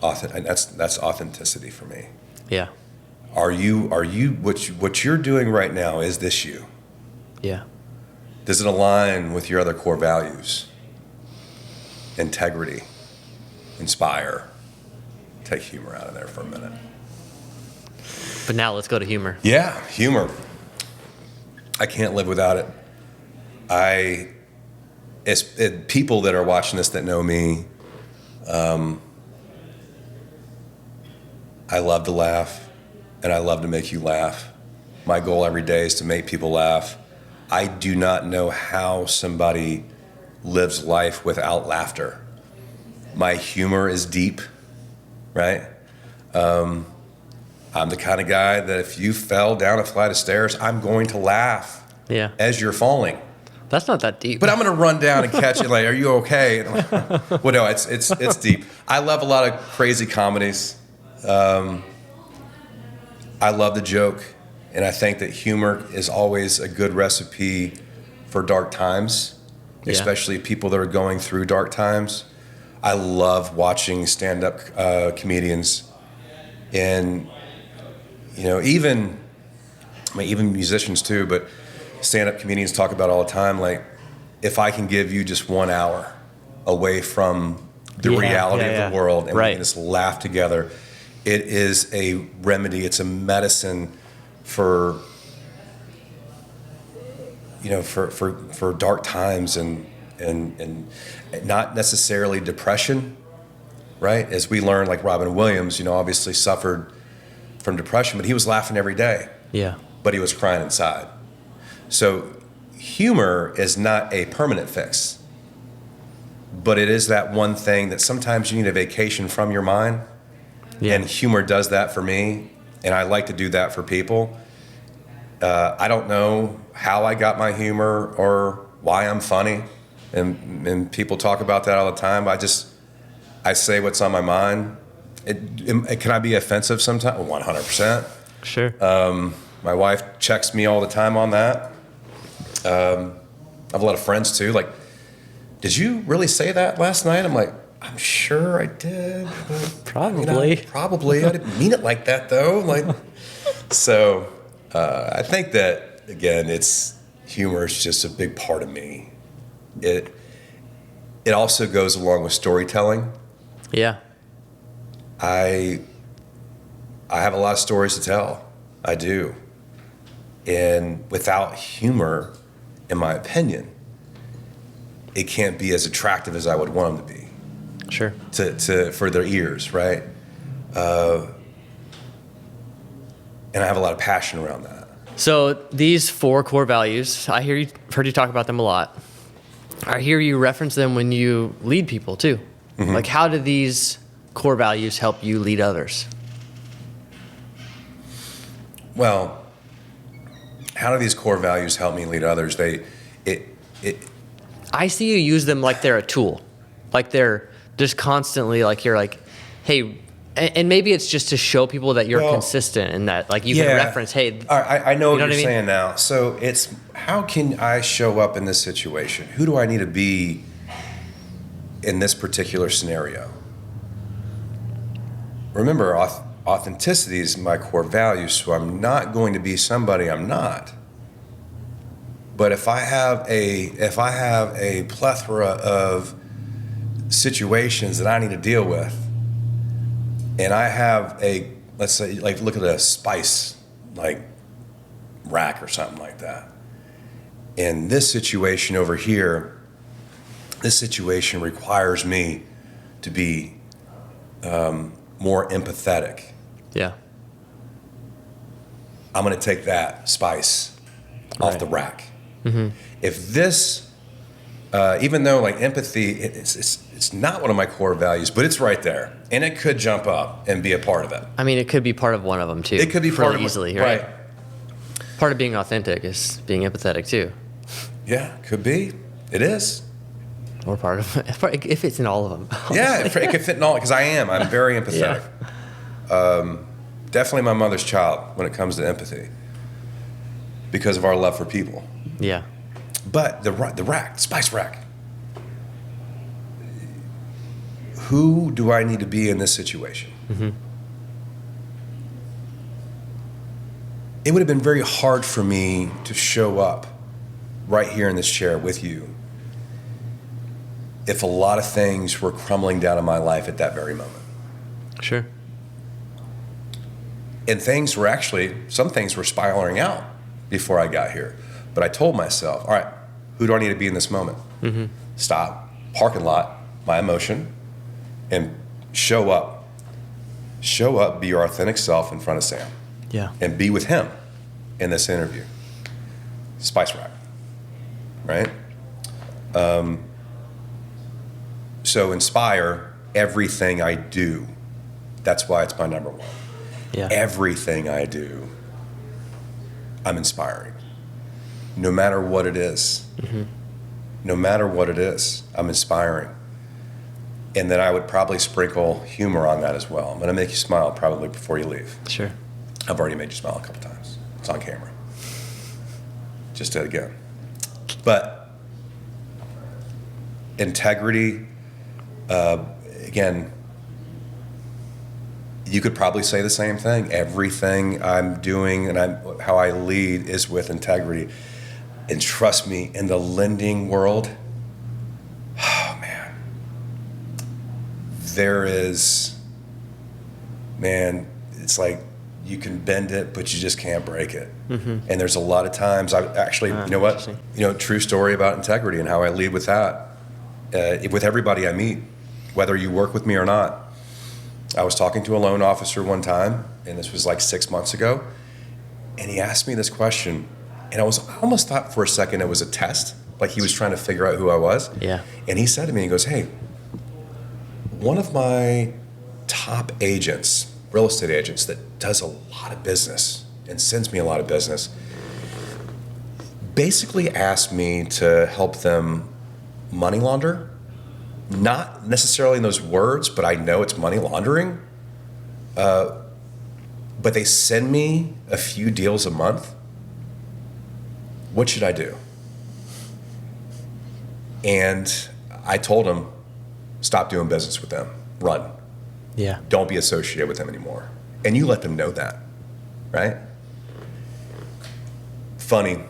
And that's authenticity for me. Yeah. Are you what you're doing right now? Is this you? Yeah. Does it align with your other core values? Integrity, inspire. Take humor out of there for a minute. But now let's go to humor. Yeah, humor. I can't live without it. People that are watching this that know me, I love to laugh, and I love to make you laugh. My goal every day is to make people laugh. I do not know how somebody lives life without laughter. My humor is deep, right? I'm the kind of guy that if you fell down a flight of stairs, I'm going to laugh as you're falling. That's not that deep. But I'm going to run down and catch it like, are you okay? And I'm like, well, no, it's deep. I love a lot of crazy comedies. I love the joke. And I think that humor is always a good recipe for dark times, especially people that are going through dark times. I love watching stand-up comedians. And, even musicians too, but stand-up comedians talk about all the time, like, if I can give you just 1 hour away from the reality of the world and we can just laugh together, it is a remedy. It's a medicine for dark times and not necessarily depression, right? As we learned, like Robin Williams, obviously suffered from depression, but he was laughing every day. Yeah. But he was crying inside. So humor is not a permanent fix, but it is that one thing that sometimes you need a vacation from your mind. Yeah. And humor does that for me, and I like to do that for people. I don't know how I got my humor or why I'm funny, and people talk about that all the time. I say what's on my mind. Can I be offensive sometimes? 100%. Sure. My wife checks me all the time on that. I have a lot of friends too. Like, did you really say that last night? I'm like, I'm sure I did. Probably. Probably. I didn't mean it like that though. So I think that again, humor is just a big part of me. It also goes along with storytelling. Yeah. I have a lot of stories to tell. I do. And without humor, in my opinion, it can't be as attractive as I would want them to be. Sure. For their ears, right? And I have a lot of passion around that. So these 4 core values, I've heard you talk about them a lot. I hear you reference them when you lead people too. Mm-hmm. Like, how do these core values help you lead others? Well, how do these core values help me lead others? I see you use them like they're a tool, like they're just constantly like you're like, hey, and maybe it's just to show people that you're consistent and that like you can reference, hey. All right, I know what you're I mean? saying now. So it's how can I show up in this situation? Who do I need to be in this particular scenario? Remember, authenticity is my core value, so I'm not going to be somebody I'm not. But if I have a plethora of situations that I need to deal with, and I have let's say, like, look at a spice like rack or something like that. And this situation over here, this situation requires me to be more empathetic. Yeah. I'm going to take that spice off the rack. Mm-hmm. If this, even though like empathy, it's not one of my core values, but it's right there, and it could jump up and be a part of it. I mean, it could be part of one of them too. It could be part of easily, it, right? Part of being authentic is being empathetic too. Yeah, could be. It is. Or part of it, if it's in all of them. Yeah, it could fit in all, because I'm very empathetic. Yeah. Definitely my mother's child when it comes to empathy, because of our love for people. Yeah. But the rack, spice rack. Who do I need to be in this situation? Mm-hmm. It would have been very hard for me to show up right here in this chair with you if a lot of things were crumbling down in my life at that very moment. Sure. And some things were spiraling out before I got here. But I told myself, all right, who do I need to be in this moment? Mm-hmm. Stop, parking lot, my emotion, and show up. Show up, be your authentic self in front of Sam. Yeah. And be with him in this interview. Spice rack, right? So inspire everything I do. That's why it's my number one. Yeah. Everything I do, I'm inspiring. No matter what it is. Mm-hmm. No matter what it is, I'm inspiring. And then I would probably sprinkle humor on that as well. I'm going to make you smile probably before you leave. Sure. I've already made you smile a couple times. It's on camera. Just did it again. But integrity, again, you could probably say the same thing. Everything I'm doing and how I lead is with integrity. And trust me, in the lending world, oh man, it's like you can bend it, but you just can't break it. Mm-hmm. And there's a lot of times true story about integrity and how I lead with that, with everybody I meet, whether you work with me or not. I was talking to a loan officer one time, and this was like 6 months ago, and he asked me this question, and I almost thought for a second it was a test, like he was trying to figure out who I was. Yeah. And he said to me, he goes, hey, one of my top agents, real estate agents that does a lot of business and sends me a lot of business, basically asked me to help them money launder. Not necessarily in those words, but I know it's money laundering. But they send me a few deals a month. What should I do? And I told him, stop doing business with them. Run. Yeah. Don't be associated with them anymore. And you let them know that, right? Funny.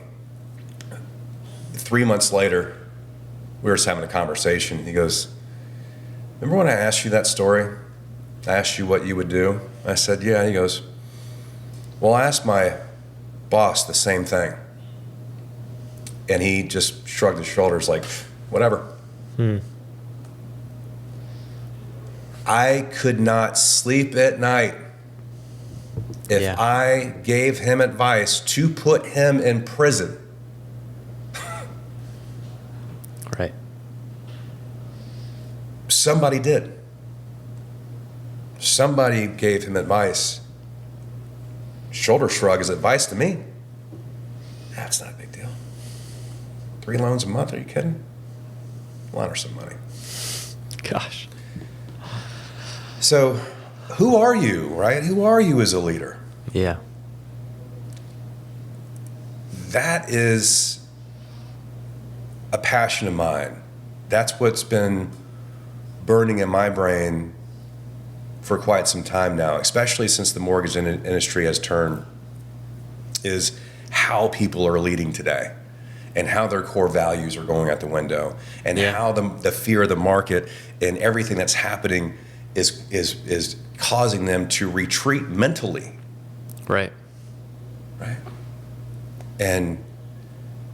3 months later, we were just having a conversation. He goes, remember when I asked you that story? I asked you what you would do. I said, yeah. He goes, well, I asked my boss the same thing. And he just shrugged his shoulders like, whatever. I could not sleep at night if I gave him advice to put him in prison. Right. Somebody did. Somebody gave him advice. shoulder shrug is advice to me. That's not a big deal. 3 loans a month? Are you kidding? Loan her some money. Gosh. So, who are you, right? Who are you as a leader? Yeah. That is a passion of mine. That's what's been burning in my brain for quite some time now, especially since the mortgage industry has turned, is how people are leading today and how their core values are going out the window, and how the fear of the market and everything that's happening is causing them to retreat mentally. Right. Right. And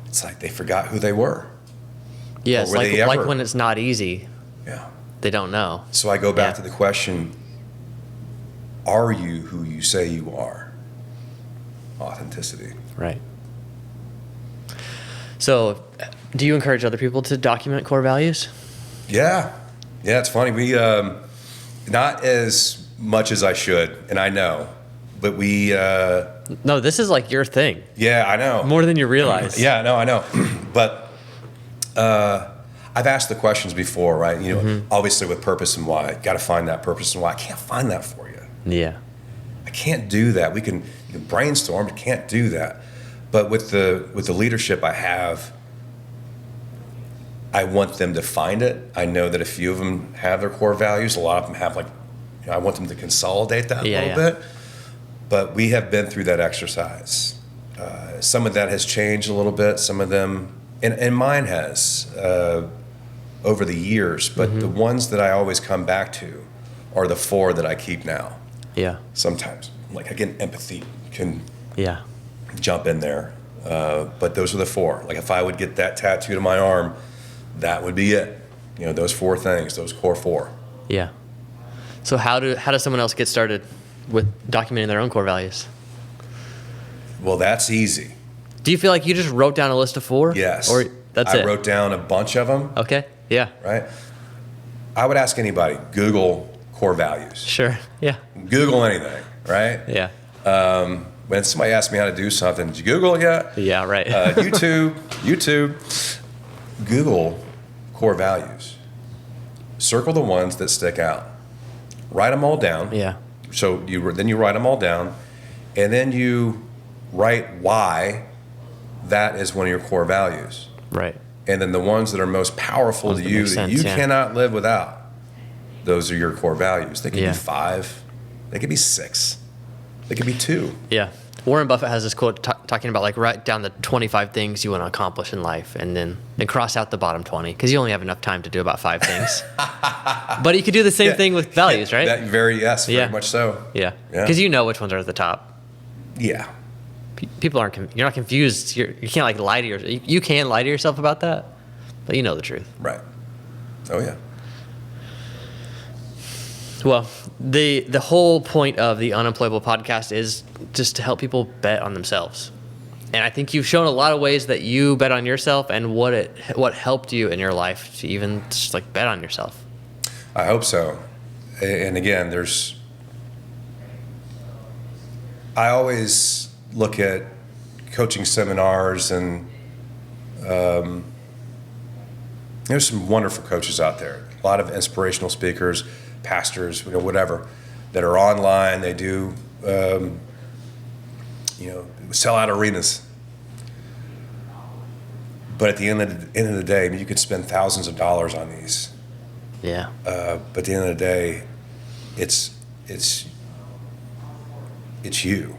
it's like they forgot who they were. Yes, Or were they like ever? when it's not easy, Yeah. they don't know. So I go back Yeah. to the question, are you who you say you are? Authenticity. Right. So, do you encourage other people to document core values? Yeah. Yeah, it's funny. We, not as much as I should, and I know, but we, No, this is like your thing, yeah, I know. more than you realize. Yeah, no, I know. But I've asked the questions before, right? You know, obviously with purpose and why. Got to find that purpose and why. I can't find that for you. Yeah. I can't do that. You can brainstorm, but can't do that. But with the leadership I have, I want them to find it. I know that a few of them have their core values. A lot of them have, like, you know, I want them to consolidate that a little bit. But we have been through that exercise. Some of that has changed a little bit. Some of them, and mine has over the years. But the ones that I always come back to are the 4 that I keep now. Yeah. Sometimes, like, again, empathy can Yeah. jump in there. But those are the 4. Like, if I would get that tattooed on my arm, that would be it. You know, those 4 things, those core 4. Yeah. So how does someone else get started with documenting their own core values? Well, that's easy. Do you feel like you just wrote down a list of 4? Yes. Or that's I it? wrote down a bunch of them, Okay. Yeah. right? I would ask anybody, Google core values. Sure. Yeah. Google anything, right? Yeah. When somebody asks me how to do something, did you Google it yet? Yeah. Right. YouTube. Google core values. Circle the ones that stick out. Write them all down. yeah. So then you write them all down, and then you write why that is one of your core values. Right. And then the ones that are most powerful Ones to that you make that sense, you yeah. cannot live without, those are your core values. They could Yeah. be 5, they could be 6, they could be 2. Yeah. Warren Buffett has this quote talking about, like, write down the 25 things you want to accomplish in life and then cross out the bottom 20 because you only have enough time to do about 5 things. But you could do the same thing with values, right? That very much so. Yeah. Yeah. Because you know which ones are at the top. Yeah. People aren't, you're not confused. You can't, like, lie to yourself. You can lie to yourself about that, but you know the truth. Right. Oh yeah. Well, the whole point of the Unemployable podcast is just to help people bet on themselves. And I think you've shown a lot of ways that you bet on yourself and what helped you in your life to even just, like, bet on yourself. I hope so. And again, I always look at coaching seminars, and there's some wonderful coaches out there. A lot of inspirational speakers, pastors, whatever, that are online. They do, sell out arenas. But at the end of the day, I mean, you could spend thousands of dollars on these. Yeah. But at the end of the day, it's you.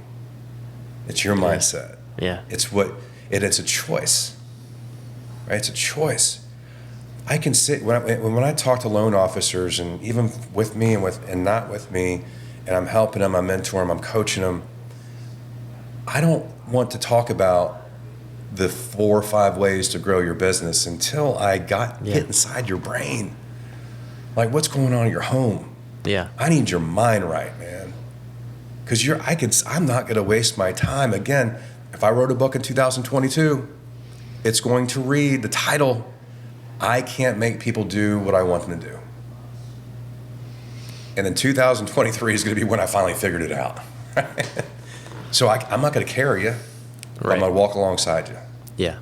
It's your mindset. Yeah. It's a choice, right? It's a choice. I can sit when I talk to loan officers, and even with me and not with me, and I'm helping them, I'm mentoring them, I'm coaching them. I don't want to talk about the 4 or 5 ways to grow your business until I get inside your brain. Like, what's going on in your home? Yeah. I need your mind right, man. Because I'm not going to waste my time. Again, if I wrote a book in 2022, it's going to read the title, I Can't Make People Do What I Want Them to Do. And then 2023 is going to be when I finally figured it out. So I'm not going to carry you. Right. I'm going to walk alongside you. Yeah.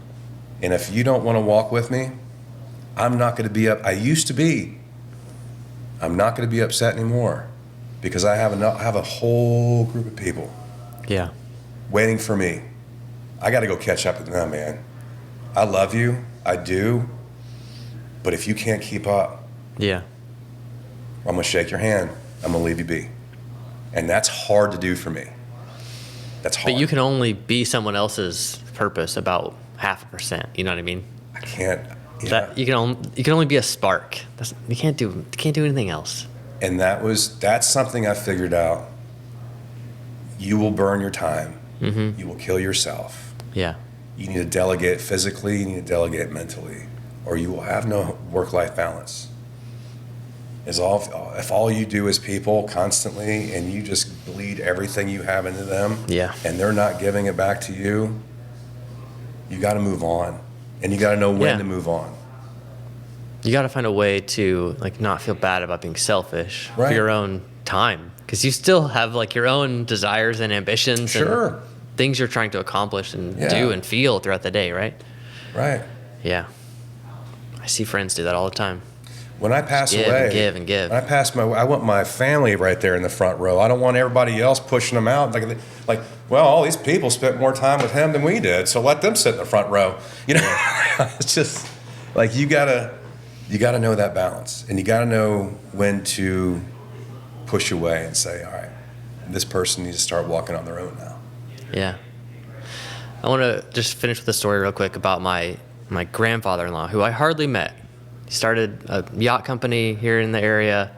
And if you don't want to walk with me, I'm not going to be I used to be. I'm not going to be upset anymore because I have a whole group of people Yeah. waiting for me. I got to go catch up with them, man. I love you. I do. But if you can't keep up, Yeah. I'm going to shake your hand. I'm going to leave you be. And that's hard to do for me. That's hard. But you can only be someone else's purpose about 0.5%. You know what I mean? I can't. Yeah. That you can only be a spark. You can't do anything else. And that's something I figured out. You will burn your time. Mm-hmm. You will kill yourself. Yeah. You need to delegate physically, you need to delegate mentally, or you will have no work-life balance. If all you do is people constantly and you just bleed everything you have into them, Yeah. and they're not giving it back to you, you got to move on. And you got to know when to move on. You got to find a way to like not feel bad about being selfish for Right. your own time, because you still have like your own desires and ambitions Sure. and things you're trying to accomplish and Yeah. do and feel throughout the day, right? Right. Yeah. I see friends do that all the time. When I pass Give away, and give and give. When I want my family right there in the front row. I don't want everybody else pushing them out. Like, well, all these people spent more time with him than we did, so let them sit in the front row. You know, it's just like you gotta know that balance, and you gotta know when to push away and say, all right, this person needs to start walking on their own now. Yeah. I want to just finish with a story real quick about my grandfather-in-law, who I hardly met. He started a yacht company here in the area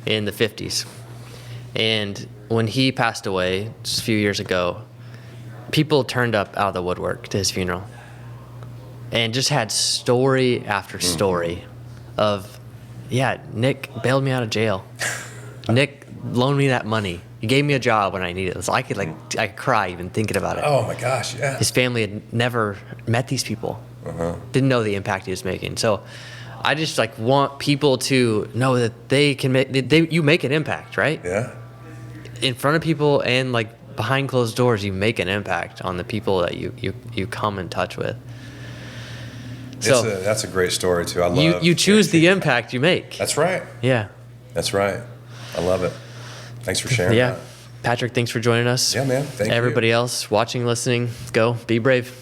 in the 50s. And when he passed away just a few years ago, people turned up out of the woodwork to his funeral and just had story after story of, yeah, Nick bailed me out of jail. Nick loaned me that money. He gave me a job when I needed it. So I could cry even thinking about it. Oh my gosh, yeah. His family had never met these people. Didn't know the impact he was making. So I just like want people to know that they can you make an impact, right? Yeah. In front of people and like behind closed doors, you make an impact on the people that you come in touch with. So That's a great story too. I love you choose the impact you make. That's right. Yeah. That's right. I love it. Thanks for sharing Yeah. that. Patrick, thanks for joining us. Yeah, man. Thank you. Everybody else watching, listening, go be brave.